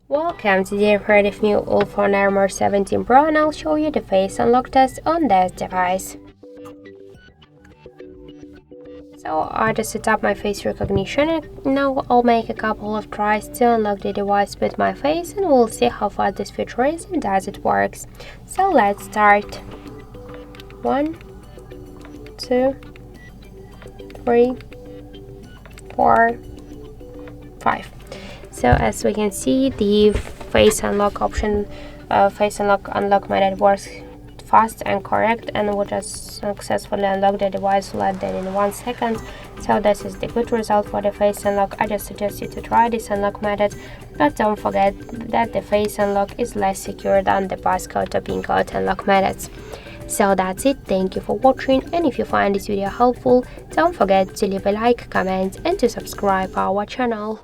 Welcome to the operative new UleFone Armor 17 Pro, and I'll show you the face unlock test on this device. So I just set up my face recognition, and now I'll make a couple of tries to unlock the device with my face, and we'll see how fast this feature is and as it works. So let's start. 1, 2, 3, 4, 5. So as we can see, the face unlock option, face unlock method works fast and correct, and will just successfully unlock the device less than in 1 second. So this is the good result for the face unlock. I just suggest you to try this unlock method, but don't forget that the face unlock is less secure than the passcode or pin code unlock methods. So that's it. Thank you for watching, and if you find this video helpful, don't forget to leave a like, comment and to subscribe our channel.